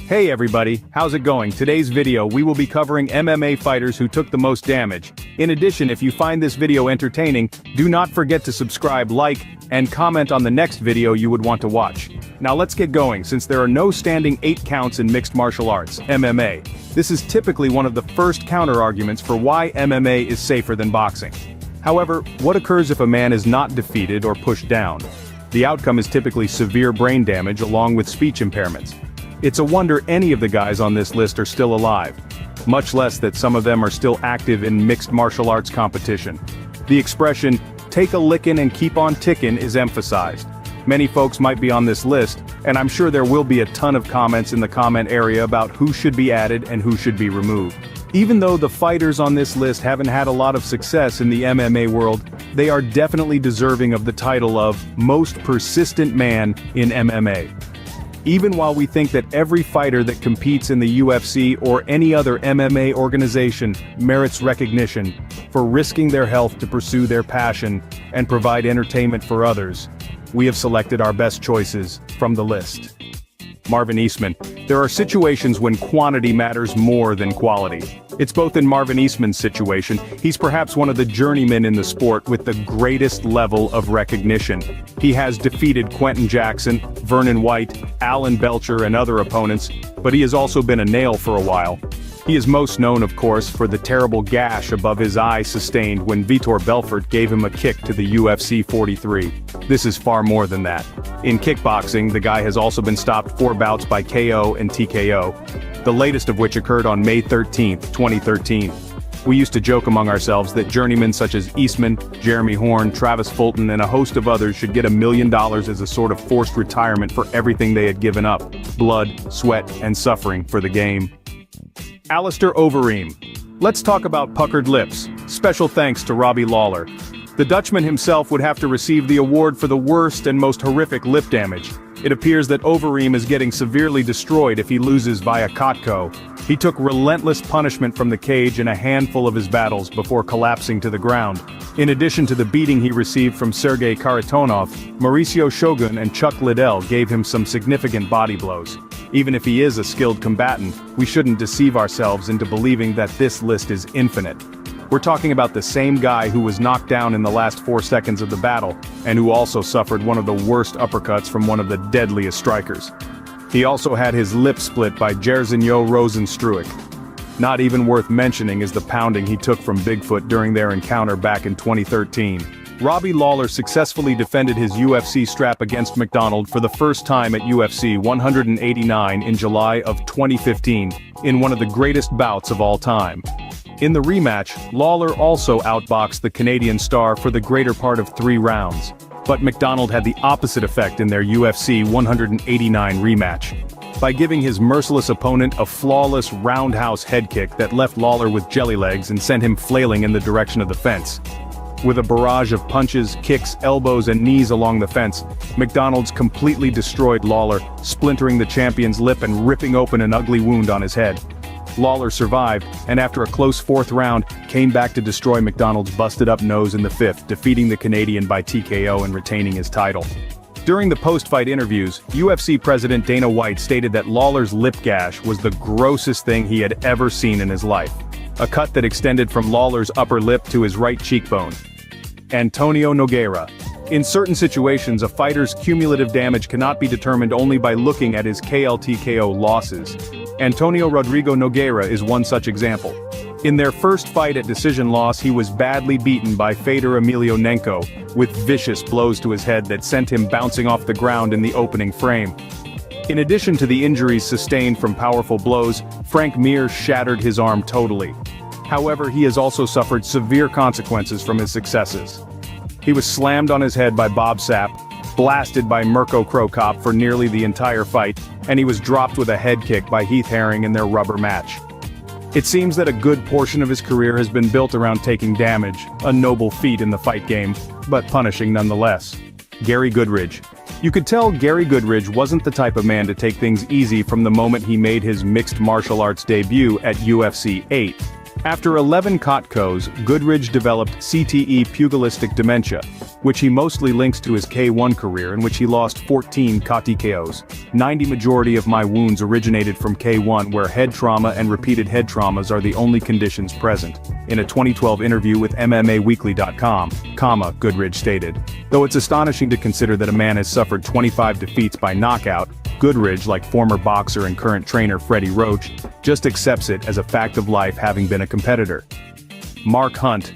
Hey everybody, how's it going? Today's video we will be covering MMA fighters who took the most damage. In addition, if you find this video entertaining, do not forget to subscribe, like, and comment on the next video you would want to watch. Now let's get going, since there are no standing 8 counts in mixed martial arts, MMA. This is typically one of the first counter-arguments for why MMA is safer than boxing. However, what occurs if a man is not defeated or pushed down? The outcome is typically severe brain damage along with speech impairments. It's a wonder any of the guys on this list are still alive, much less that some of them are still active in mixed martial arts competition. The expression, "take a lickin' and keep on tickin'" is emphasized. Many folks might be on this list, and I'm sure there will be a ton of comments in the comment area about who should be added and who should be removed. Even though the fighters on this list haven't had a lot of success in the MMA world, they are definitely deserving of the title of Most Persistent Man in MMA. Even while we think that every fighter that competes in the UFC or any other MMA organization merits recognition for risking their health to pursue their passion and provide entertainment for others, we have selected our best choices from the list. Marvin Eastman. There are situations when quantity matters more than quality. It's both in Marvin Eastman's situation, he's perhaps one of the journeymen in the sport with the greatest level of recognition. He has defeated Quentin Jackson, Vernon White, Alan Belcher and other opponents, but he has also been a nail for a while. He is most known, of course, for the terrible gash above his eye sustained when Vitor Belfort gave him a kick to the UFC 43. This is far more than that. In kickboxing, the guy has also been stopped 4 bouts by KO and TKO, the latest of which occurred on May 13, 2013. We used to joke among ourselves that journeymen such as Eastman, Jeremy Horn, Travis Fulton and a host of others should get $1 million as a sort of forced retirement for everything they had given up, blood, sweat, and suffering for the game. Alistair Overeem. Let's talk about puckered lips. Special thanks to Robbie Lawler. The Dutchman himself would have to receive the award for the worst and most horrific lip damage. It appears that Overeem is getting severely destroyed if he loses via Kotko. He took relentless punishment from the cage in a handful of his battles before collapsing to the ground. In addition to the beating he received from Sergei Kharitonov, Mauricio Shogun and Chuck Liddell gave him some significant body blows. Even if he is a skilled combatant, we shouldn't deceive ourselves into believing that this list is infinite. We're talking about the same guy who was knocked down in the last 4 seconds of the battle, and who also suffered one of the worst uppercuts from one of the deadliest strikers. He also had his lip split by Jairzinho Rozenstruik. Not even worth mentioning is the pounding he took from Bigfoot during their encounter back in 2013. Robbie Lawler successfully defended his UFC strap against McDonald for the first time at UFC 189 in July of 2015, in one of the greatest bouts of all time. In the rematch, Lawler also outboxed the Canadian star for the greater part of 3 rounds. But McDonald had the opposite effect in their UFC 189 rematch. By giving his merciless opponent a flawless roundhouse head kick that left Lawler with jelly legs and sent him flailing in the direction of the fence. With a barrage of punches, kicks, elbows and knees along the fence, McDonald's completely destroyed Lawler, splintering the champion's lip and ripping open an ugly wound on his head. Lawler survived, and after a close 4th round, came back to destroy McDonald's busted-up nose in the 5th, defeating the Canadian by TKO and retaining his title. During the post-fight interviews, UFC President Dana White stated that Lawler's lip gash was the grossest thing he had ever seen in his life. A cut that extended from Lawler's upper lip to his right cheekbone. Antonio Nogueira. In certain situations, a fighter's cumulative damage cannot be determined only by looking at his KLTKO losses. Antonio Rodrigo Nogueira is one such example. In their first fight at decision loss, he was badly beaten by Fedor Emelianenko, with vicious blows to his head that sent him bouncing off the ground in the opening frame. In addition to the injuries sustained from powerful blows, Frank Mir shattered his arm totally. However, he has also suffered severe consequences from his successes. He was slammed on his head by Bob Sapp, blasted by Mirko Cro Cop for nearly the entire fight, and he was dropped with a head kick by Heath Herring in their rubber match. It seems that a good portion of his career has been built around taking damage, a noble feat in the fight game, but punishing nonetheless. Gary Goodridge. You could tell Gary Goodridge wasn't the type of man to take things easy from the moment he made his mixed martial arts debut at UFC 8. After 11 Kotko's, Goodridge developed CTE pugilistic dementia, which he mostly links to his K1 career in which he lost 14 KOs. 90% majority of my wounds originated from K1 where head trauma and repeated head traumas are the only conditions present. In a 2012 interview with MMAweekly.com, Goodridge stated. Though it's astonishing to consider that a man has suffered 25 defeats by knockout, Goodridge, like former boxer and current trainer Freddie Roach, just accepts it as a fact of life having been a competitor. Mark Hunt.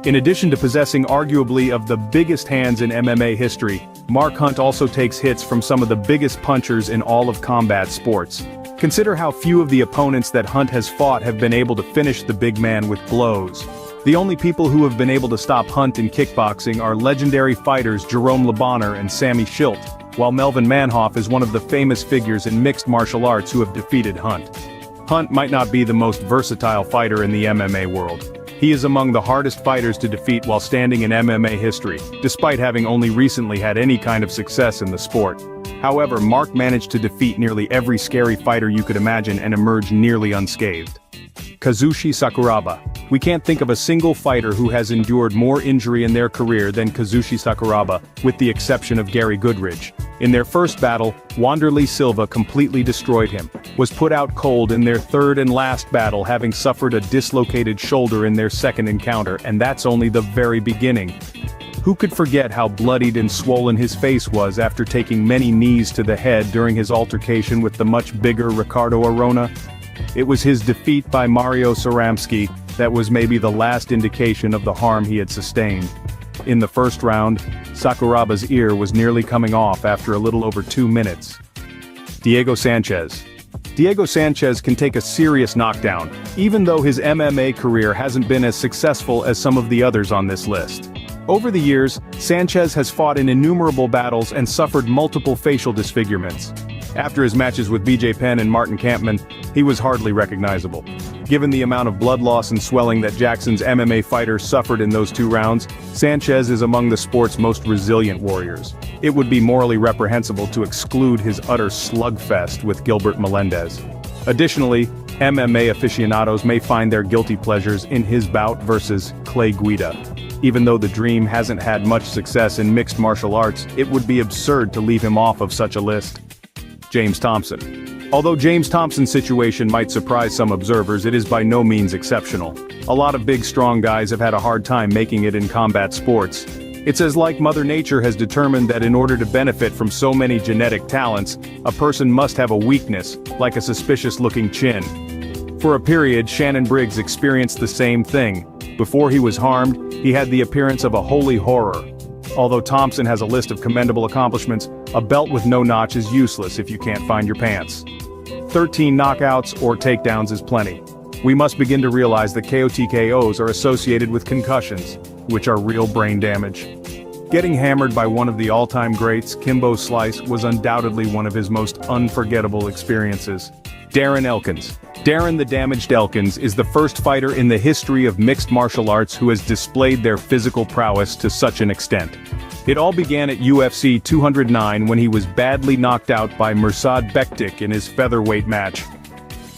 In addition to possessing arguably of the biggest hands in MMA history, Mark Hunt also takes hits from some of the biggest punchers in all of combat sports. Consider how few of the opponents that Hunt has fought have been able to finish the big man with blows. The only people who have been able to stop Hunt in kickboxing are legendary fighters Jerome LeBonner and Sammy Schilt, while Melvin Manhoef is one of the famous figures in mixed martial arts who have defeated Hunt. Hunt might not be the most versatile fighter in the MMA world. He is among the hardest fighters to defeat while standing in MMA history, despite having only recently had any kind of success in the sport. However, Mark managed to defeat nearly every scary fighter you could imagine and emerge nearly unscathed. Kazushi Sakuraba. We can't think of a single fighter who has endured more injury in their career than Kazushi Sakuraba, with the exception of Gary Goodridge. In their first battle, Wanderlei Silva completely destroyed him, was put out cold in their third and last battle having suffered a dislocated shoulder in their second encounter, and that's only the very beginning. Who could forget how bloodied and swollen his face was after taking many knees to the head during his altercation with the much bigger Ricardo Arona? It was his defeat by Mario Saramsky that was maybe the last indication of the harm he had sustained. In the first round, Sakuraba's ear was nearly coming off after a little over 2 minutes. Diego Sanchez. Diego Sanchez can take a serious knockdown, even though his MMA career hasn't been as successful as some of the others on this list. Over the years, Sanchez has fought in innumerable battles and suffered multiple facial disfigurements. After his matches with BJ Penn and Martin Kampmann, he was hardly recognizable. Given the amount of blood loss and swelling that Jackson's MMA fighters suffered in those 2 rounds, Sanchez is among the sport's most resilient warriors. It would be morally reprehensible to exclude his utter slugfest with Gilbert Melendez. Additionally, MMA aficionados may find their guilty pleasures in his bout versus Clay Guida. Even though the Dream hasn't had much success in mixed martial arts, it would be absurd to leave him off of such a list. James Thompson. Although James Thompson's situation might surprise some observers, it is by no means exceptional. A lot of big strong guys have had a hard time making it in combat sports. It's as like Mother Nature has determined that in order to benefit from so many genetic talents, a person must have a weakness, like a suspicious-looking chin. For a period, Shannon Briggs experienced the same thing. Before he was harmed, he had the appearance of a holy horror. Although Thompson has a list of commendable accomplishments, a belt with no notch is useless if you can't find your pants. 13 knockouts or takedowns is plenty. We must begin to realize that KOTKOs are associated with concussions, which are real brain damage. Getting hammered by one of the all-time greats, Kimbo Slice, was undoubtedly one of his most unforgettable experiences. Darren Elkins. Darren the Damaged Elkins is the first fighter in the history of mixed martial arts who has displayed their physical prowess to such an extent. It all began at UFC 209 when he was badly knocked out by Mirsad Bektic in his featherweight match.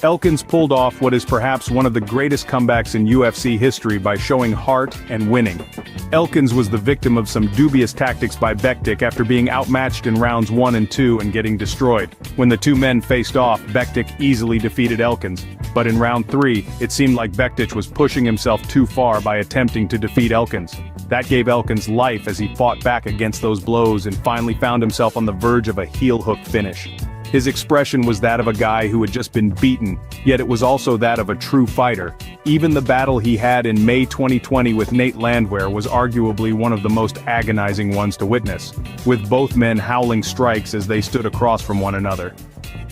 Elkins pulled off what is perhaps one of the greatest comebacks in UFC history by showing heart and winning. Elkins was the victim of some dubious tactics by Bektic after being outmatched in rounds 1 and 2 and getting destroyed. When the two men faced off, Bektic easily defeated Elkins, but in round 3, it seemed like Bektic was pushing himself too far by attempting to defeat Elkins. That gave Elkins life as he fought back against those blows and finally found himself on the verge of a heel hook finish. His expression was that of a guy who had just been beaten, yet it was also that of a true fighter. Even the battle he had in May 2020 with Nate Landwehr was arguably one of the most agonizing ones to witness, with both men howling strikes as they stood across from one another.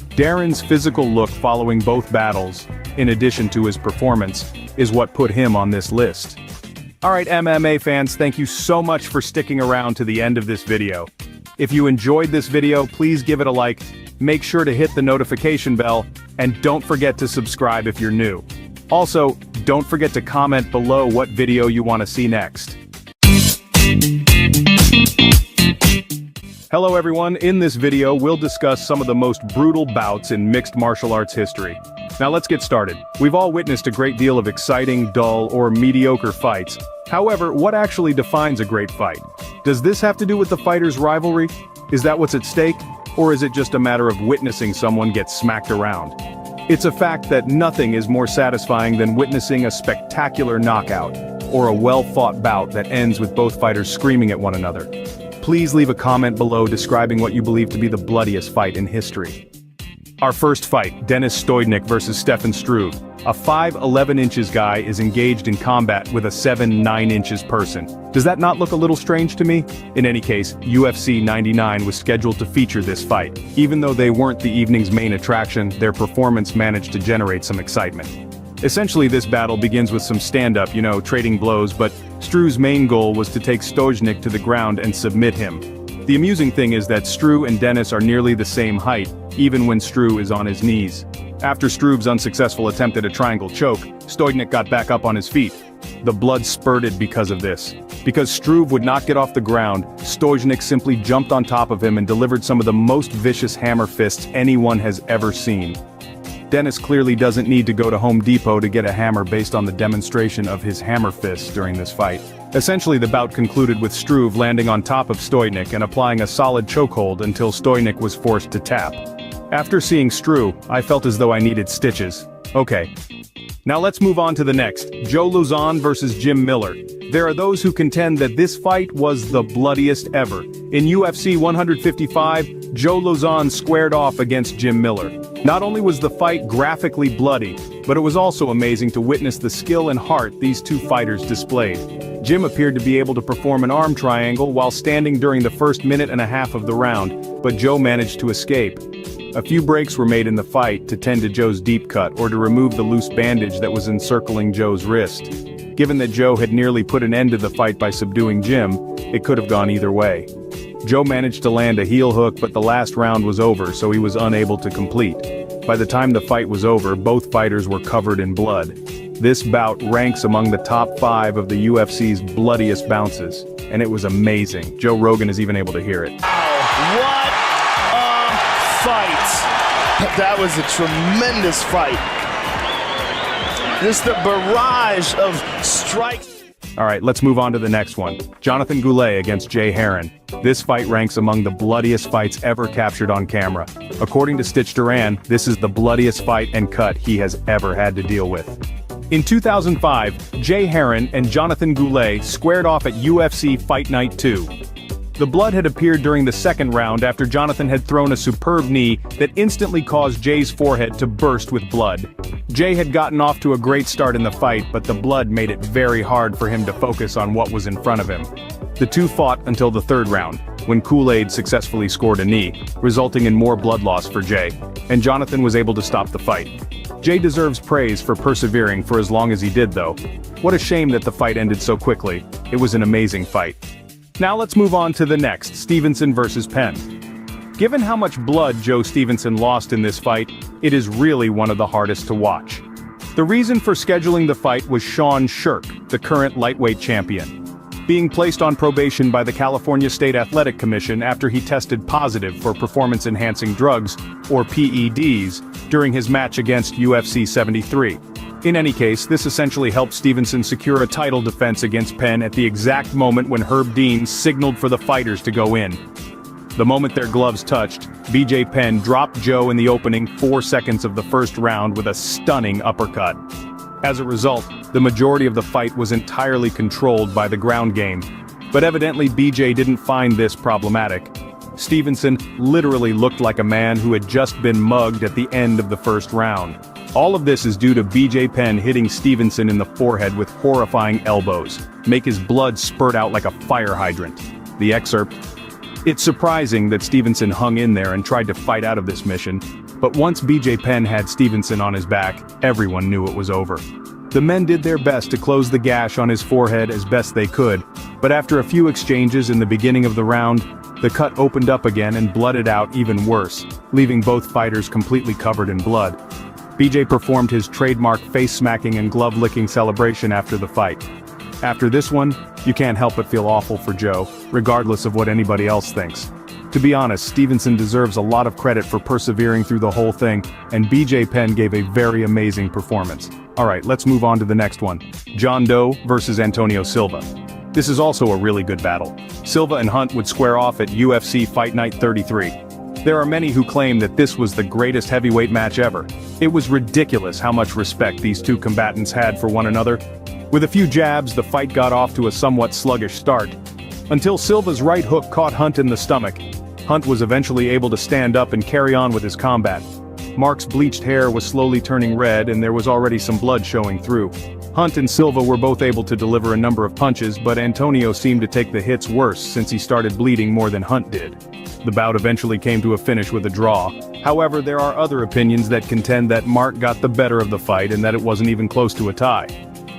Darren's physical look following both battles, in addition to his performance, is what put him on this list. Alright MMA fans, thank you so much for sticking around to the end of this video. If you enjoyed this video, please give it a like, make sure to hit the notification bell, and don't forget to subscribe if you're new. Also, don't forget to comment below what video you want to see next. Hello everyone, in this video we'll discuss some of the most brutal bouts in mixed martial arts history. Now let's get started. We've all witnessed a great deal of exciting, dull, or mediocre fights. However, what actually defines a great fight? Does this have to do with the fighters' rivalry? Is that what's at stake? Or is it just a matter of witnessing someone get smacked around? It's a fact that nothing is more satisfying than witnessing a spectacular knockout, or a well-fought bout that ends with both fighters screaming at one another. Please leave a comment below describing what you believe to be the bloodiest fight in history. Our first fight, Denis Stoydnik versus Stefan Struve. A 5'11" inches guy is engaged in combat with a 7'9" inches person. Does that not look a little strange to me? In any case, UFC 99 was scheduled to feature this fight. Even though they weren't the evening's main attraction, their performance managed to generate some excitement. Essentially, this battle begins with some stand-up, trading blows, but Struve's main goal was to take Stoydnik to the ground and submit him. The amusing thing is that Struve and Denis are nearly the same height, even when Struve is on his knees. After Struve's unsuccessful attempt at a triangle choke, Stoydnik got back up on his feet. The blood spurted because of this. Because Struve would not get off the ground, Stoydnik simply jumped on top of him and delivered some of the most vicious hammer fists anyone has ever seen. Denis clearly doesn't need to go to Home Depot to get a hammer based on the demonstration of his hammer fists during this fight. Essentially, the bout concluded with Struve landing on top of Stoydnik and applying a solid chokehold until Stoydnik was forced to tap. After seeing Struve, I felt as though I needed stitches. Okay. Now let's move on to the next, Joe Lauzon versus Jim Miller. There are those who contend that this fight was the bloodiest ever. In UFC 155, Joe Lauzon squared off against Jim Miller. Not only was the fight graphically bloody, but it was also amazing to witness the skill and heart these two fighters displayed. Jim appeared to be able to perform an arm triangle while standing during the first minute and a half of the round, but Joe managed to escape. A few breaks were made in the fight to tend to Joe's deep cut or to remove the loose bandage that was encircling Joe's wrist. Given that Joe had nearly put an end to the fight by subduing Jim, it could have gone either way. Joe managed to land a heel hook, but the last round was over, so he was unable to complete. By the time the fight was over, both fighters were covered in blood. This bout ranks among the top 5 of the UFC's bloodiest bounces, and it was amazing. Joe Rogan is even able to hear it. What a fight! That was a tremendous fight. Just the barrage of strikes. Alright, let's move on to the next one. Jonathan Goulet against Jay Heron. This fight ranks among the bloodiest fights ever captured on camera. According to Stitch Duran, this is the bloodiest fight and cut he has ever had to deal with. In 2005, Jay Heron and Jonathan Goulet squared off at UFC Fight Night 2. The blood had appeared during the second round after Jonathan had thrown a superb knee that instantly caused Jay's forehead to burst with blood. Jay had gotten off to a great start in the fight, but the blood made it very hard for him to focus on what was in front of him. The two fought until the third round, when Kool-Aid successfully scored a knee, resulting in more blood loss for Jay, and Jonathan was able to stop the fight. Jay deserves praise for persevering for as long as he did though. What a shame that the fight ended so quickly. It was an amazing fight. Now let's move on to the next, Stevenson versus Penn. Given how much blood Joe Stevenson lost in this fight, it is really one of the hardest to watch. The reason for scheduling the fight was Sean Shirk, the current lightweight champion, being placed on probation by the California State Athletic Commission after he tested positive for performance-enhancing drugs, or PEDs, during his match against UFC 73. In any case, this essentially helped Stevenson secure a title defense against Penn at the exact moment when Herb Dean signaled for the fighters to go in. The moment their gloves touched, BJ Penn dropped Joe in the opening 4 seconds of the first round with a stunning uppercut. As a result, the majority of the fight was entirely controlled by the ground game. But evidently BJ didn't find this problematic. Stevenson literally looked like a man who had just been mugged at the end of the first round. All of this is due to BJ Penn hitting Stevenson in the forehead with horrifying elbows, make his blood spurt out like a fire hydrant. The excerpt. It's surprising that Stevenson hung in there and tried to fight out of this mission, but once BJ Penn had Stevenson on his back, everyone knew it was over. The men did their best to close the gash on his forehead as best they could, but after a few exchanges in the beginning of the round, the cut opened up again and blooded out even worse, leaving both fighters completely covered in blood. BJ performed his trademark face-smacking and glove-licking celebration after the fight. After this one, you can't help but feel awful for Joe, regardless of what anybody else thinks. To be honest, Stevenson deserves a lot of credit for persevering through the whole thing, and BJ Penn gave a very amazing performance. Alright, let's move on to the next one. John Doe versus Antonio Silva. This is also a really good battle. Silva and Hunt would square off at UFC Fight Night 33. There are many who claim that this was the greatest heavyweight match ever. It was ridiculous how much respect these two combatants had for one another. With a few jabs, the fight got off to a somewhat sluggish start, until Silva's right hook caught Hunt in the stomach. Hunt was eventually able to stand up and carry on with his combat. Mark's bleached hair was slowly turning red and there was already some blood showing through. Hunt and Silva were both able to deliver a number of punches, but Antonio seemed to take the hits worse since he started bleeding more than Hunt did. The bout eventually came to a finish with a draw. However, there are other opinions that contend that Mark got the better of the fight and that it wasn't even close to a tie.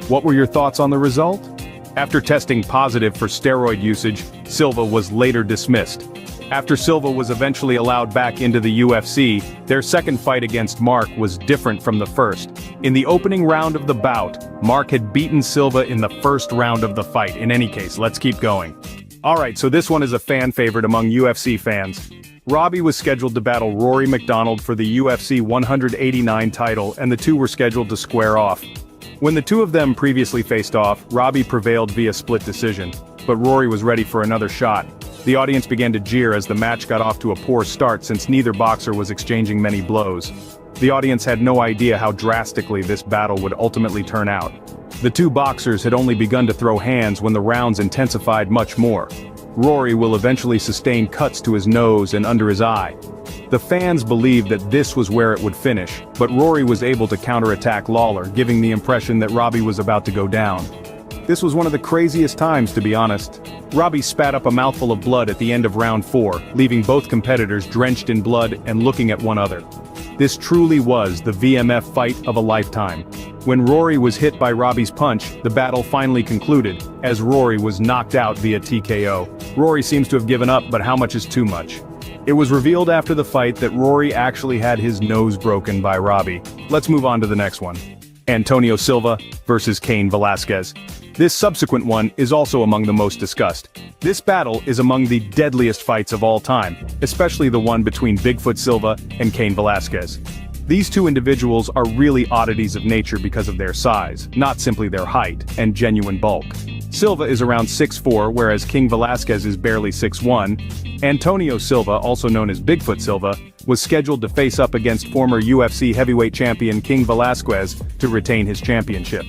What were your thoughts on the result? After testing positive for steroid usage, Silva was later dismissed. After Silva was eventually allowed back into the UFC, their second fight against Mark was different from the first. In the opening round of the bout, Mark had beaten Silva in the first round of the fight. In any case, let's keep going. Alright, so this one is a fan favorite among UFC fans. Robbie was scheduled to battle Rory McDonald for the UFC 189 title, and the two were scheduled to square off. When the two of them previously faced off, Robbie prevailed via split decision, but Rory was ready for another shot. The audience began to jeer as the match got off to a poor start since neither boxer was exchanging many blows. The audience had no idea how drastically this battle would ultimately turn out. The two boxers had only begun to throw hands when the rounds intensified much more. Rory will eventually sustain cuts to his nose and under his eye. The fans believed that this was where it would finish, but Rory was able to counterattack Lawler, giving the impression that Robbie was about to go down. This was one of the craziest times, to be honest. Robbie spat up a mouthful of blood at the end of round 4, leaving both competitors drenched in blood and looking at one another. This truly was the VMF fight of a lifetime. When Rory was hit by Robbie's punch, the battle finally concluded, as Rory was knocked out via TKO. Rory seems to have given up, but how much is too much? It was revealed after the fight that Rory actually had his nose broken by Robbie. Let's move on to the next one. Antonio Silva versus Cain Velasquez. This subsequent one is also among the most discussed. This battle is among the deadliest fights of all time, especially the one between Bigfoot Silva and Cain Velasquez. These two individuals are really oddities of nature because of their size, not simply their height and genuine bulk. Silva is around 6'4", whereas Cain Velasquez is barely 6'1". Antonio Silva, also known as Bigfoot Silva, was scheduled to face up against former UFC heavyweight champion Cain Velasquez to retain his championship.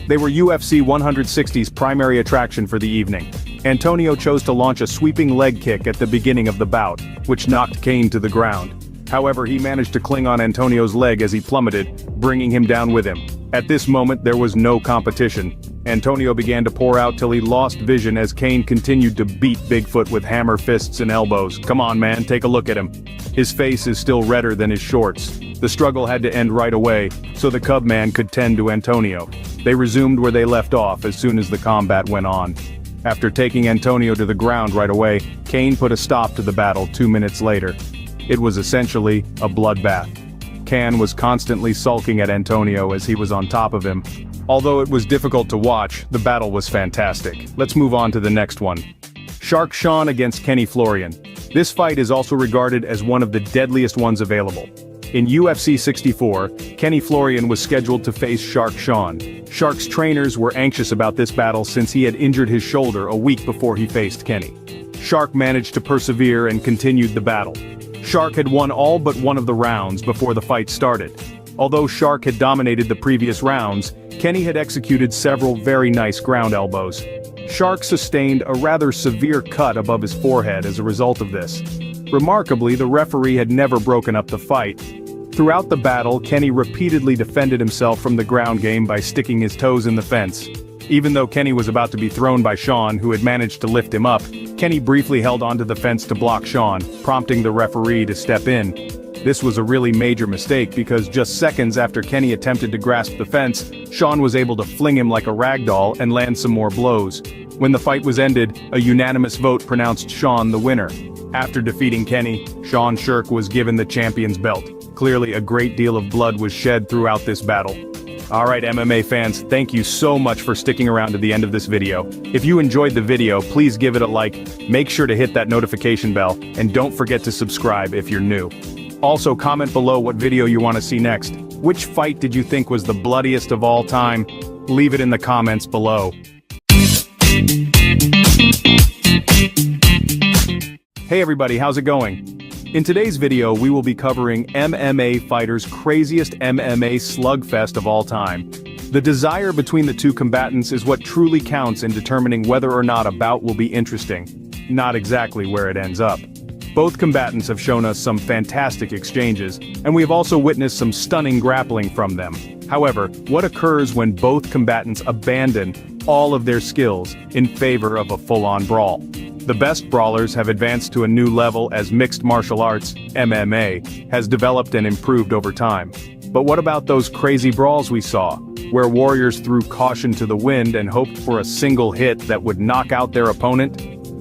They were UFC 160's primary attraction for the evening. Antonio chose to launch a sweeping leg kick at the beginning of the bout, which knocked Cain to the ground. However, he managed to cling on Antonio's leg as he plummeted, bringing him down with him. At this moment, there was no competition. Antonio began to pour out till he lost vision as Cain continued to beat Bigfoot with hammer fists and elbows. Come on, man, take a look at him. His face is still redder than his shorts. The struggle had to end right away, so the Cub man could tend to Antonio. They resumed where they left off as soon as the combat went on. After taking Antonio to the ground right away, Cain put a stop to the battle 2 minutes later. It was essentially a bloodbath. Cain was constantly sulking at Antonio as he was on top of him. Although it was difficult to watch, the battle was fantastic. Let's move on to the next one. Shark Sean against Kenny Florian. This fight is also regarded as one of the deadliest ones available. In UFC 64, Kenny Florian was scheduled to face Shark Sean. Shark's trainers were anxious about this battle since he had injured his shoulder a week before he faced Kenny. Shark managed to persevere and continued the battle. Shark had won all but one of the rounds before the fight started. Although Shark had dominated the previous rounds, Kenny had executed several very nice ground elbows. Shark sustained a rather severe cut above his forehead as a result of this. Remarkably, the referee had never broken up the fight. Throughout the battle, Kenny repeatedly defended himself from the ground game by sticking his toes in the fence. Even though Kenny was about to be thrown by Sean, who had managed to lift him up, Kenny briefly held onto the fence to block Sean, prompting the referee to step in. This was a really major mistake because just seconds after Kenny attempted to grasp the fence, Sean was able to fling him like a ragdoll and land some more blows. When the fight was ended, a unanimous vote pronounced Sean the winner. After defeating Kenny, Sean Sherk was given the champion's belt. Clearly a great deal of blood was shed throughout this battle. Alright MMA fans, thank you so much for sticking around to the end of this video. If you enjoyed the video, please give it a like, make sure to hit that notification bell, and don't forget to subscribe if you're new. Also comment below what video you want to see next. Which fight did you think was the bloodiest of all time? Leave it in the comments below. Hey everybody, how's it going? In today's video, we will be covering MMA fighters' craziest MMA slugfest of all time. The desire between the two combatants is what truly counts in determining whether or not a bout will be interesting, not exactly where it ends up. Both combatants have shown us some fantastic exchanges, and we have also witnessed some stunning grappling from them. However, what occurs when both combatants abandon all of their skills in favor of a full-on brawl? The best brawlers have advanced to a new level as mixed martial arts, MMA, has developed and improved over time. But what about those crazy brawls we saw, where warriors threw caution to the wind and hoped for a single hit that would knock out their opponent?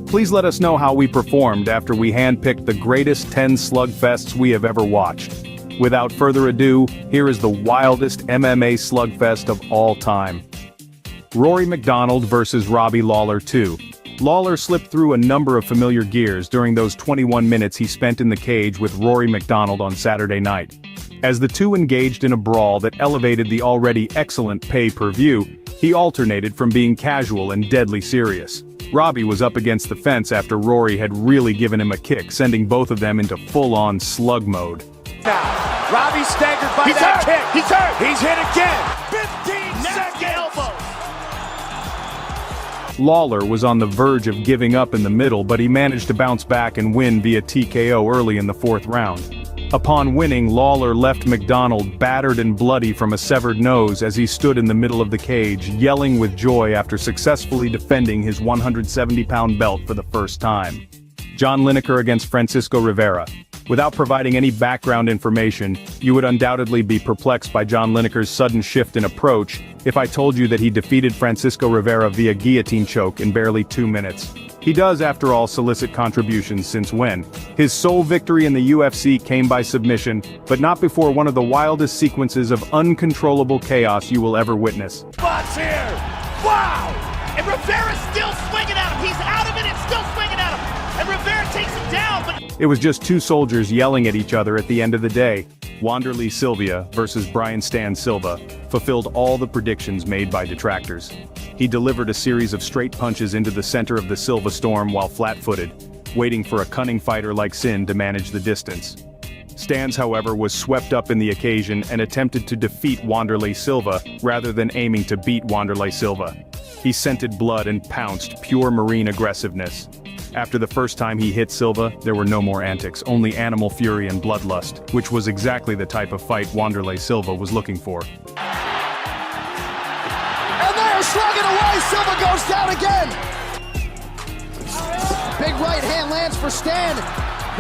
Please let us know how we performed after we handpicked the greatest 10 slugfests we have ever watched. Without further ado, here is the wildest MMA slugfest of all time. Rory MacDonald vs. Robbie Lawler 2. Lawler slipped through a number of familiar gears during those 21 minutes he spent in the cage with Rory MacDonald on Saturday night. As the two engaged in a brawl that elevated the already excellent pay-per-view, he alternated from being casual and deadly serious. Robbie was up against the fence after Rory had really given him a kick, sending both of them into full-on slug mode. Now, Robbie staggered by He's that hurt. kick. He's hurt. He's hit again. 15 Nasty seconds. elbow. Lawler was on the verge of giving up in the middle, but he managed to bounce back and win via TKO early in the fourth round. Upon winning, Lawler left MacDonald battered and bloody from a severed nose as he stood in the middle of the cage, yelling with joy after successfully defending his 170-pound belt for the first time. John Lineker against Francisco Rivera. Without providing any background information, you would undoubtedly be perplexed by John Lineker's sudden shift in approach if I told you that he defeated Francisco Rivera via guillotine choke in barely 2 minutes. He does, after all, solicit contributions since when. His sole victory in the UFC came by submission, but not before one of the wildest sequences of uncontrollable chaos you will ever witness. Spots here. Wow. And Rivera's still swinging at him. He's out of it and still swinging at him. And Rivera takes him down, but It was just two soldiers yelling at each other at the end of the day. Wanderlei Silva versus Brian Stan Silva fulfilled all the predictions made by detractors. He delivered a series of straight punches into the center of the Silva storm while flat-footed, waiting for a cunning fighter like Sin to manage the distance. Stans, however, was swept up in the occasion and attempted to defeat Wanderlei Silva rather than aiming to beat Wanderlei Silva. He scented blood and pounced, pure marine aggressiveness. After the first time he hit Silva, there were no more antics, only animal fury and bloodlust, which was exactly the type of fight Wanderlei Silva was looking for. And they're slugging away. Silva goes down again. Big right hand lands for Stan.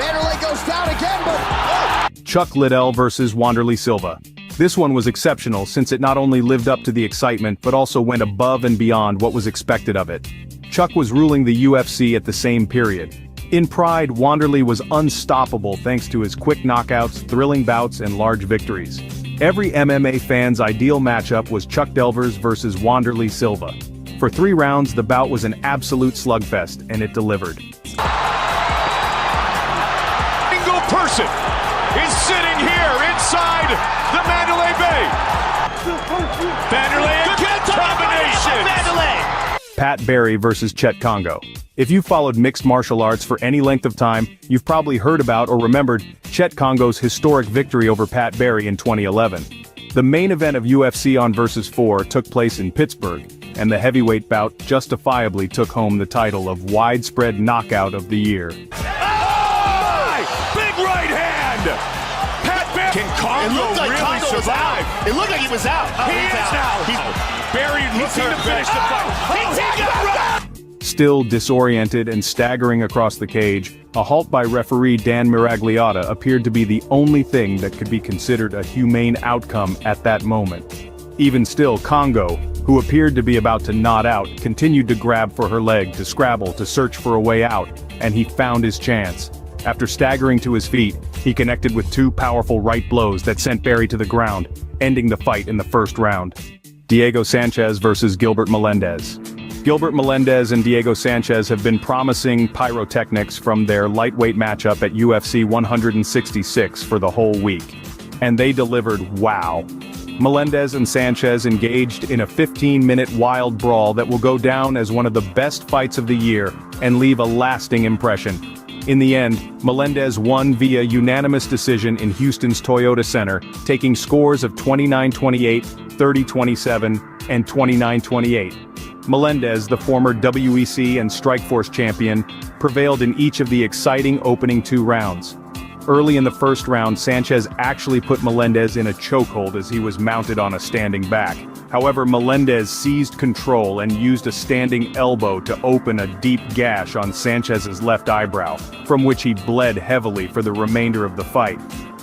Wanderlei goes down again, but Chuck Liddell versus Wanderlei Silva. This one was exceptional since it not only lived up to the excitement but also went above and beyond what was expected of it. Chuck was ruling the UFC at the same period. In pride, Wanderlei was unstoppable thanks to his quick knockouts, thrilling bouts, and large victories. Every MMA fan's ideal matchup was Chuck Delvers versus Wanderlei Silva. For 3 rounds, the bout was an absolute slugfest, and it delivered. single person is sitting here inside the Mandalay Bay. Vanderlei, good combination. Pat Barry versus Chet Congo. If you followed mixed martial arts for any length of time, you've probably heard about or remembered Chet Congo's historic victory over Pat Barry in 2011. The main event of UFC on vs. 4 took place in Pittsburgh, and the heavyweight bout justifiably took home the title of widespread knockout of the year. Oh, big right hand. Pat Barry. Can Congo really survive? It looked like he was out. Oh, He he's is out. now. Barry looking to finish the fight. He got right. Still disoriented and staggering across the cage, a halt by referee Dan Miragliotta appeared to be the only thing that could be considered a humane outcome at that moment. Even still, Congo, who appeared to be about to nod out, continued to grab for her leg, to scrabble, to search for a way out, and he found his chance. After staggering to his feet, He connected with two powerful right blows that sent Barry to the ground, ending the fight in the first round. Diego Sanchez versus Gilbert Melendez. Gilbert Melendez and Diego Sanchez have been promising pyrotechnics from their lightweight matchup at UFC 166 for the whole week. And they delivered wow. Melendez and Sanchez engaged in a 15-minute wild brawl that will go down as one of the best fights of the year and leave a lasting impression. In the end, Melendez won via unanimous decision in Houston's Toyota Center, taking scores of 29-28, 30-27, and 29-28. Melendez, the former WEC and Strikeforce champion, prevailed in each of the exciting opening two rounds. Early in the first round, Sanchez actually put Melendez in a chokehold as he was mounted on a standing back. However, Melendez seized control and used a standing elbow to open a deep gash on Sanchez's left eyebrow, from which he bled heavily for the remainder of the fight.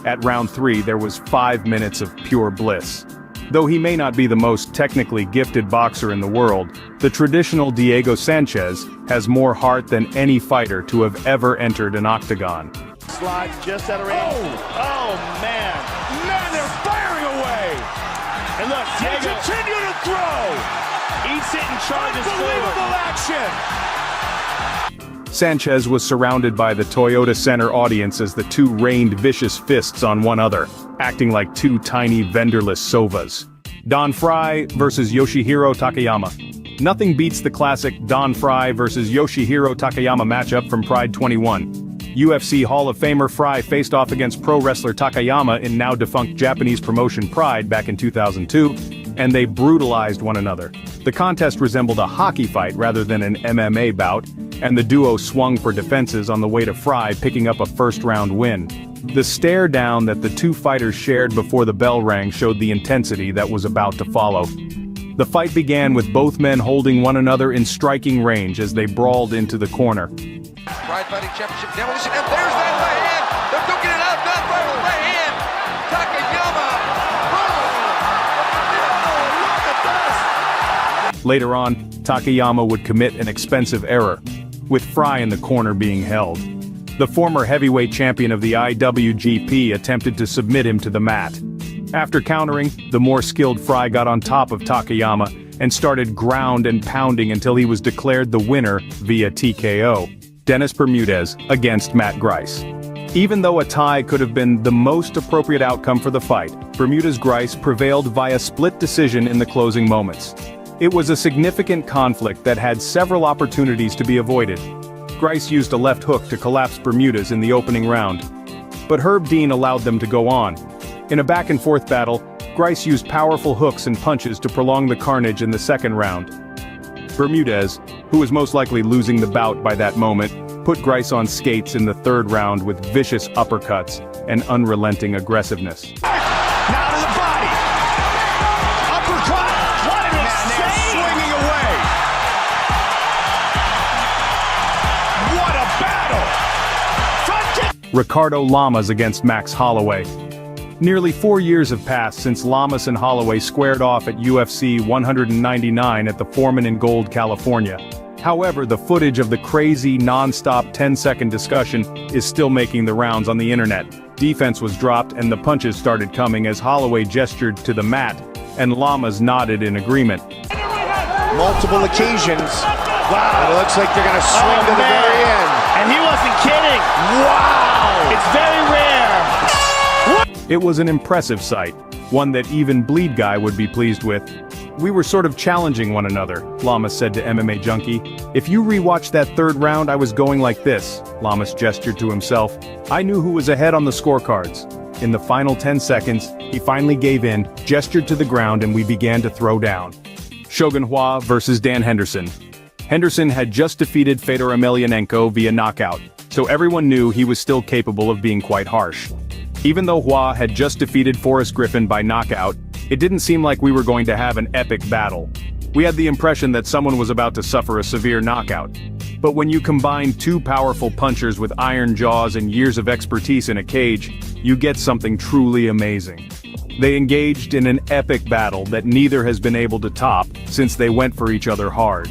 At round 3, there was 5 minutes of pure bliss. Though he may not be the most technically gifted boxer in the world, the traditional Diego Sanchez has more heart than any fighter to have ever entered an octagon. Slides just out of range. Oh, man. Man, they're firing away. And look, They Diego continue to throw. eats it and charges Unbelievable forward. action. Sanchez was surrounded by the Toyota Center audience as the two rained vicious fists on one another, acting like two tiny vendorless sovas. Don Frye versus Yoshihiro Takayama. Nothing beats the classic Don Frye versus Yoshihiro Takayama matchup from Pride 21. UFC Hall of Famer Frye faced off against pro wrestler Takayama in now-defunct Japanese promotion Pride back in 2002, and they brutalized one another. The contest resembled a hockey fight rather than an MMA bout, and the duo swung for defenses on the way to Frye picking up a first-round win. The stare down that the two fighters shared before the bell rang showed the intensity that was about to follow. The fight began with both men holding one another in striking range as they brawled into the corner. Pride Fighting Championship demolition, and there's that right hand! They're duking it out, not right with right hand! Takayama! Oh, look at this! Later on, Takayama would commit an expensive error, with Frye in the corner being held. The former heavyweight champion of the IWGP attempted to submit him to the mat. After countering, the more skilled Frye got on top of Takayama and started ground and pounding until he was declared the winner via TKO. Dennis Bermudez against Matt Grice. Even though a tie could have been the most appropriate outcome for the fight, Bermudez-Grice prevailed via split decision in the closing moments. It was a significant conflict that had several opportunities to be avoided. Grice used a left hook to collapse Bermudez in the opening round, but Herb Dean allowed them to go on. In a back-and-forth battle, Grice used powerful hooks and punches to prolong the carnage in the second round. Bermudez, who was most likely losing the bout by that moment, put Grice on skates in the third round with vicious uppercuts and unrelenting aggressiveness. Now to the body. Uppercut. What an insane. Swinging away. What a battle. Front kick. Ricardo Lamas against Max Holloway. Nearly 4 years have passed since Lamas and Holloway squared off at UFC 199 at the Foreman in Gold, California. However, the footage of the crazy, non-stop 10-second discussion is still making the rounds on the internet. Defense was dropped and the punches started coming as Holloway gestured to the mat, and Lamas nodded in agreement. Multiple occasions. Wow. And it looks like they're going to swing to the very end. And he wasn't kidding. Wow. It's very rare. It was an impressive sight, one that even Bleed Guy would be pleased with. We were sort of challenging one another, Lamas said to MMA Junkie. If you rewatch that third round, I was going like this, Lamas gestured to himself. I knew who was ahead on the scorecards. In the final 10 seconds, he finally gave in, gestured to the ground, and we began to throw down. Shogun Hua versus Dan Henderson. Henderson had just defeated Fedor Emelianenko via knockout, so everyone knew he was still capable of being quite harsh. Even though Hua had just defeated Forrest Griffin by knockout, it didn't seem like we were going to have an epic battle. We had the impression that someone was about to suffer a severe knockout. But when you combine two powerful punchers with iron jaws and years of expertise in a cage, you get something truly amazing. They engaged in an epic battle that neither has been able to top since they went for each other hard.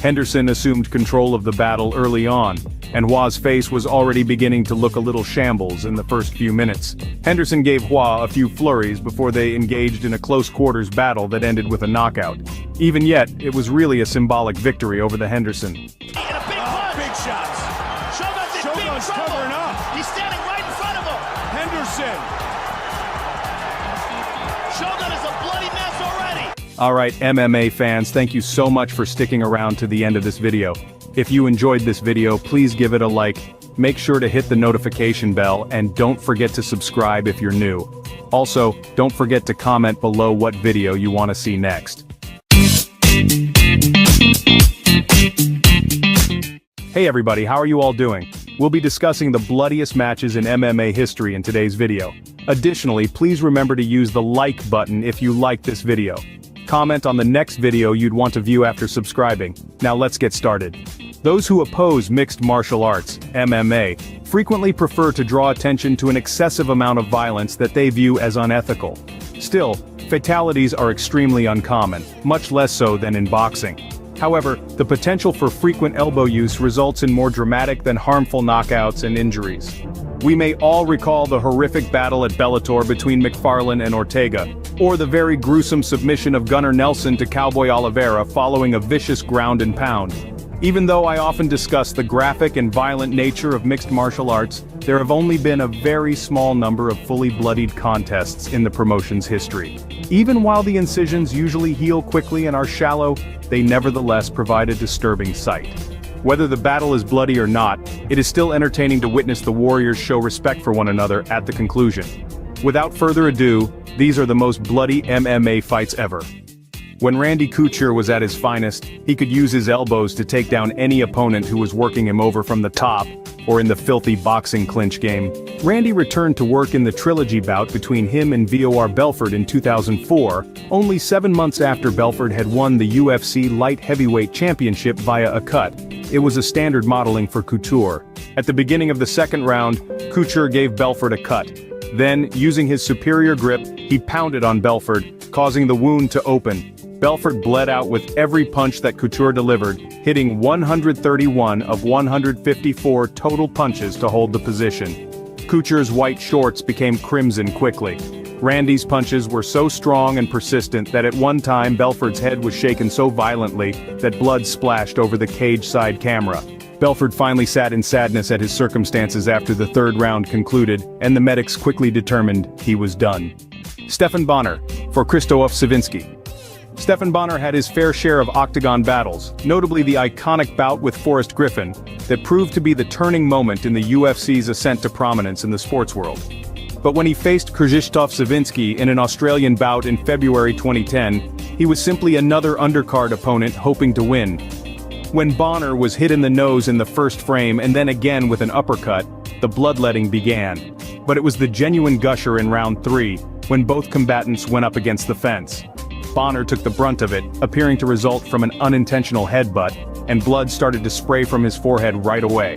Henderson assumed control of the battle early on, and Hua's face was already beginning to look a little shambles in the first few minutes. Henderson gave Hua a few flurries before they engaged in a close-quarters battle that ended with a knockout. Even yet, it was really a symbolic victory over the Henderson. And a big punch. Big shots. Shogun's in big Shogun's trouble. covering up. He's standing right in front of him. Henderson. Shogun is a bloody mess already. Alright, MMA fans, thank you so much for sticking around to the end of this video. If you enjoyed this video, please give it a like, make sure to hit the notification bell, and don't forget to subscribe if you're new. Also, don't forget to comment below what video you want to see next. Hey everybody, how are you all doing? We'll be discussing the bloodiest matches in MMA history in today's video. Additionally, please remember to use the like button if you like this video. Comment on the next video you'd want to view after subscribing. Now let's get started. Those who oppose mixed martial arts, MMA, frequently prefer to draw attention to an excessive amount of violence that they view as unethical. Still, fatalities are extremely uncommon, much less so than in boxing. However, the potential for frequent elbow use results in more dramatic than harmful knockouts and injuries. We may all recall the horrific battle at Bellator between McFarlane and Ortega, or the very gruesome submission of Gunnar Nelson to Cowboy Oliveira following a vicious ground and pound. Even though I often discuss the graphic and violent nature of mixed martial arts, there have only been a very small number of fully bloodied contests in the promotion's history. Even while the incisions usually heal quickly and are shallow, they nevertheless provide a disturbing sight. Whether the battle is bloody or not, it is still entertaining to witness the warriors show respect for one another at the conclusion. Without further ado, these are the most bloody MMA fights ever. When Randy Couture was at his finest, he could use his elbows to take down any opponent who was working him over from the top, or in the filthy boxing clinch game. Randy returned to work in the trilogy bout between him and VOR Belfort in 2004, only 7 months after Belfort had won the UFC Light Heavyweight Championship via a cut. It was a standard modeling for Couture. At the beginning of the second round, Couture gave Belfort a cut. Then, using his superior grip, he pounded on Belfort, causing the wound to open. Belfort bled out with every punch that Couture delivered, hitting 131 of 154 total punches to hold the position. Couture's white shorts became crimson quickly. Randy's punches were so strong and persistent that at one time Belfort's head was shaken so violently that blood splashed over the cage-side camera. Belfort finally sat in sadness at his circumstances after the third round concluded, and the medics quickly determined he was done. Stephan Bonnar, for Krzysztof Sawinski. Stephan Bonnar had his fair share of octagon battles, notably the iconic bout with Forrest Griffin, that proved to be the turning moment in the UFC's ascent to prominence in the sports world. But when he faced Krzysztof Sawinski in an Australian bout in February 2010, he was simply another undercard opponent hoping to win. When Bonnar was hit in the nose in the first frame and then again with an uppercut, the bloodletting began. But it was the genuine gusher in round 3, when both combatants went up against the fence. Bonnar took the brunt of it, appearing to result from an unintentional headbutt, and blood started to spray from his forehead right away.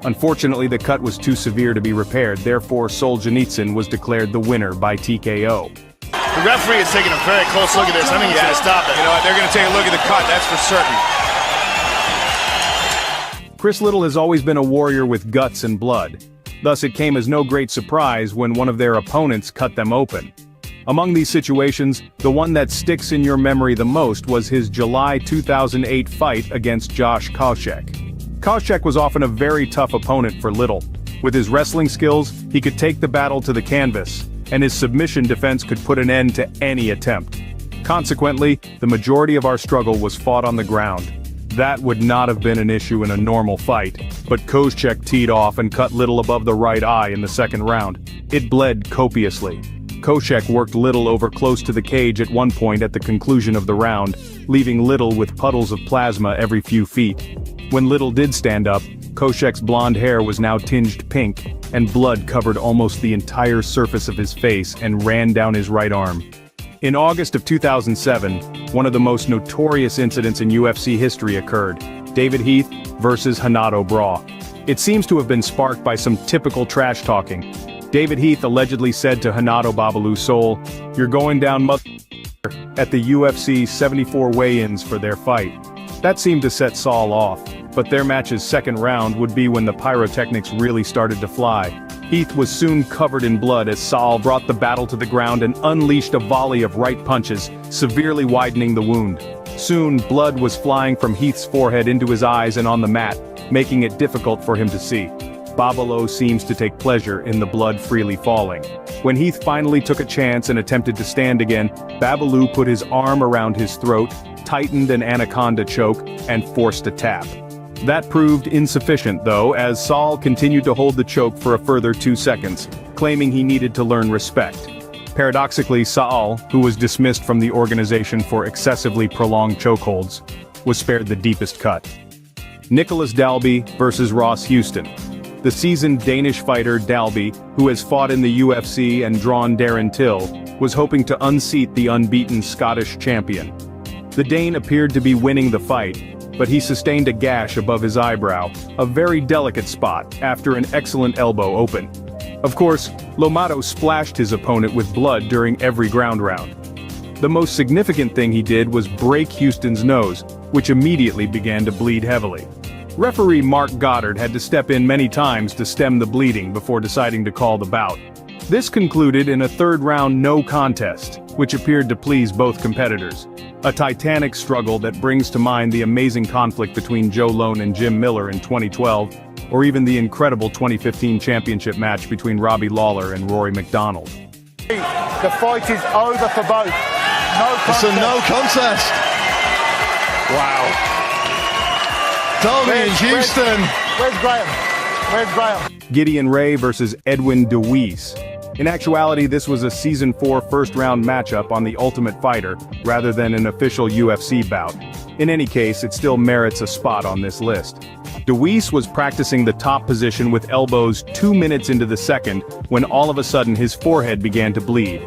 Unfortunately, the cut was too severe to be repaired, therefore Solzhenitsyn was declared the winner by TKO. The referee is taking a very close look at this. I think he's going to stop it. You know what? They're going to take a look at the cut, that's for certain. Chris Little has always been a warrior with guts and blood. Thus it came as no great surprise when one of their opponents cut them open. Among these situations, the one that sticks in your memory the most was his July 2008 fight against Josh Koscheck. Koscheck was often a very tough opponent for Little. With his wrestling skills, he could take the battle to the canvas, and his submission defense could put an end to any attempt. Consequently, the majority of our struggle was fought on the ground. That would not have been an issue in a normal fight, but Koscheck teed off and cut Little above the right eye in the second round. It bled copiously. Koscheck worked Little over close to the cage at one point at the conclusion of the round, leaving Little with puddles of plasma every few feet. When Little did stand up, Koscheck's blonde hair was now tinged pink, and blood covered almost the entire surface of his face and ran down his right arm. In August of 2007, one of the most notorious incidents in UFC history occurred: David Heath versus Renato Bra. It seems to have been sparked by some typical trash talking. David Heath allegedly said to Renato Babalu Soul, "You're going down at the UFC 74 weigh-ins for their fight." That seemed to set Saul off. But their match's second round would be when the pyrotechnics really started to fly. Heath was soon covered in blood as Saul brought the battle to the ground and unleashed a volley of right punches, severely widening the wound. Soon, blood was flying from Heath's forehead into his eyes and on the mat, making it difficult for him to see. Babaloo seems to take pleasure in the blood freely falling. When Heath finally took a chance and attempted to stand again, Babaloo put his arm around his throat, tightened an anaconda choke, and forced a tap. That proved insufficient though, as Saul continued to hold the choke for a further 2 seconds, claiming he needed to learn respect. Paradoxically, Saul, who was dismissed from the organization for excessively prolonged chokeholds, was spared the deepest cut. Nicholas Dalby versus Ross Houston. The seasoned Danish fighter Dalby, who has fought in the UFC and drawn Darren Till, was hoping to unseat the unbeaten Scottish champion. The Dane appeared to be winning the fight, but he sustained a gash above his eyebrow, a very delicate spot, after an excellent elbow open. Of course, Lomato splashed his opponent with blood during every ground round. The most significant thing he did was break Houston's nose, which immediately began to bleed heavily. Referee Mark Goddard had to step in many times to stem the bleeding before deciding to call the bout. This concluded in a third-round no contest, which appeared to please both competitors. A titanic struggle that brings to mind the amazing conflict between Joe Lone and Jim Miller in 2012, or even the incredible 2015 championship match between Robbie Lawler and Rory McDonald. The fight is over for both. No contest. It's a no contest. Wow. Dalby in Houston. Where's Graham? Where's Graham? Gideon Ray versus Edwin DeWeese. In actuality, this was a Season 4 first-round matchup on The Ultimate Fighter, rather than an official UFC bout. In any case, it still merits a spot on this list. DeWeese was practicing the top position with elbows 2 minutes into the second, when all of a sudden his forehead began to bleed.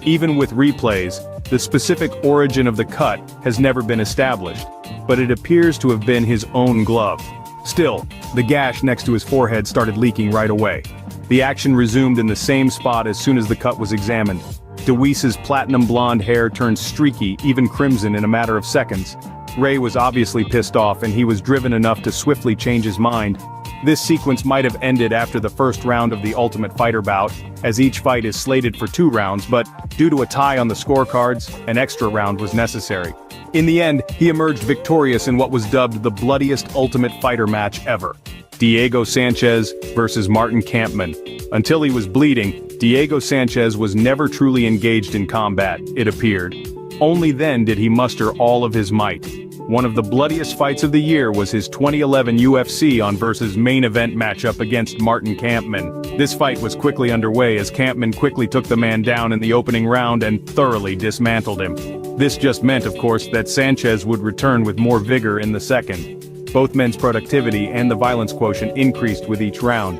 Even with replays, the specific origin of the cut has never been established, but it appears to have been his own glove. Still, the gash next to his forehead started leaking right away. The action resumed in the same spot as soon as the cut was examined. DeWeese's platinum blonde hair turned streaky, even crimson, in a matter of seconds. Ray was obviously pissed off, and he was driven enough to swiftly change his mind. This sequence might have ended after the first round of the Ultimate Fighter bout, as each fight is slated for 2 rounds, but due to a tie on the scorecards, an extra round was necessary. In the end, he emerged victorious in what was dubbed the bloodiest Ultimate Fighter match ever. Diego Sanchez versus Martin Kampmann. Until he was bleeding, Diego Sanchez was never truly engaged in combat, it appeared. Only then did he muster all of his might. One of the bloodiest fights of the year was his 2011 UFC on versus main event matchup against Martin Kampmann. This fight was quickly underway as Kampmann quickly took the man down in the opening round and thoroughly dismantled him. This just meant, of course, that Sanchez would return with more vigor in the second. Both men's productivity and the violence quotient increased with each round.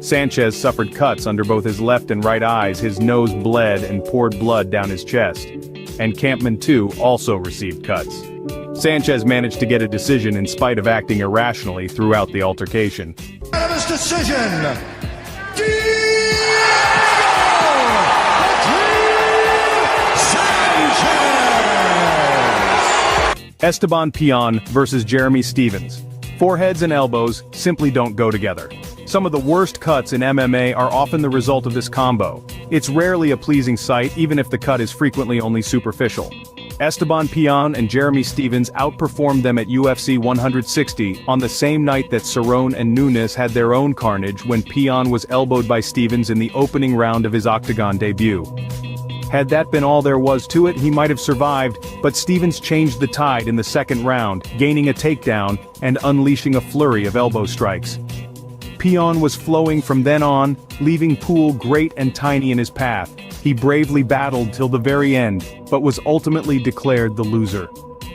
Sanchez suffered cuts under both his left and right eyes, his nose bled and poured blood down his chest. And Kampmann too also received cuts. Sanchez managed to get a decision in spite of acting irrationally throughout the altercation. Unanimous decision. Esteban Peon versus Jeremy Stephens. Foreheads and elbows simply don't go together. Some of the worst cuts in MMA are often the result of this combo. It's rarely a pleasing sight, even if the cut is frequently only superficial. Esteban Peon and Jeremy Stephens outperformed them at UFC 160 on the same night that Cerrone and Nunes had their own carnage when Peon was elbowed by Stephens in the opening round of his octagon debut. Had that been all there was to it, he might have survived, but Stephens changed the tide in the second round, gaining a takedown and unleashing a flurry of elbow strikes. Peon was flowing from then on, leaving Poole great and tiny in his path. He bravely battled till the very end, but was ultimately declared the loser.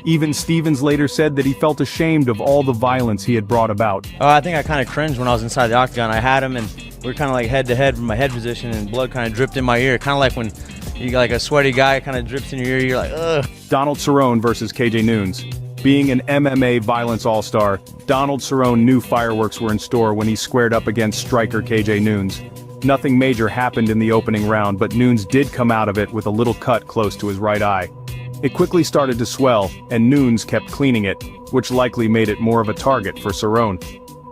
Even Stephens later said that he felt ashamed of all the violence he had brought about. I think I kind of cringed when I was inside the octagon. I had him and we were kind of like head to head from my head position and blood kind of dripped in my ear. Kind of like when you got like a sweaty guy kind of drips in your ear, you're like, ugh. Donald Cerrone versus KJ Nunes. Being an MMA violence all-star, Donald Cerrone knew fireworks were in store when he squared up against striker KJ Nunes. Nothing major happened in the opening round, but Nunes did come out of it with a little cut close to his right eye. It quickly started to swell, and Nunes kept cleaning it, which likely made it more of a target for Cerrone.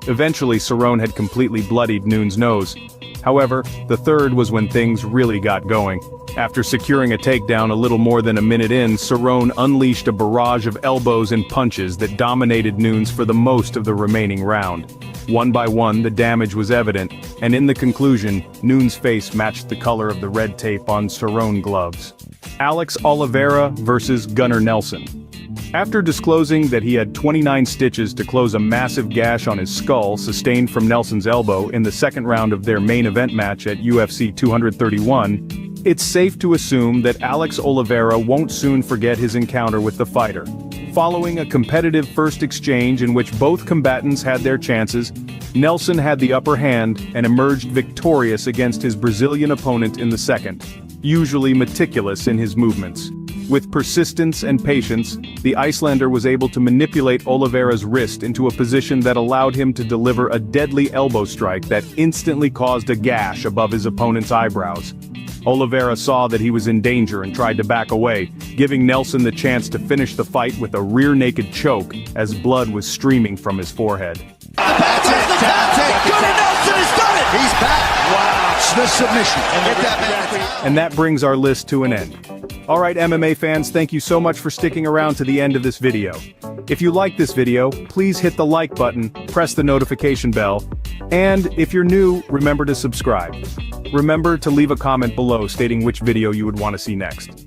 Eventually Cerrone had completely bloodied Nunes' nose. However, the third was when things really got going. After securing a takedown a little more than a minute in, Cerrone unleashed a barrage of elbows and punches that dominated Nunes for the most of the remaining round. One by one, the damage was evident, and in the conclusion, Nunes' face matched the color of the red tape on Cerrone gloves. Alex Oliveira versus Gunnar Nelson. After disclosing that he had 29 stitches to close a massive gash on his skull sustained from Nelson's elbow in the second round of their main event match at UFC 231, it's safe to assume that Alex Oliveira won't soon forget his encounter with the fighter. Following a competitive first exchange in which both combatants had their chances, Nelson had the upper hand and emerged victorious against his Brazilian opponent in the second, usually meticulous in his movements. With persistence and patience, the Icelander was able to manipulate Oliveira's wrist into a position that allowed him to deliver a deadly elbow strike that instantly caused a gash above his opponent's eyebrows. Oliveira saw that he was in danger and tried to back away, giving Nelson the chance to finish the fight with a rear-naked choke as blood was streaming from his forehead. That's it. Gunnar Nelson has done it. He's back. Wow. The submission. And that brings our list to an end. Alright MMA fans, thank you so much for sticking around to the end of this video. If you like this video, please hit the like button, press the notification bell, and if you're new, remember to subscribe. Remember to leave a comment below stating which video you would want to see next.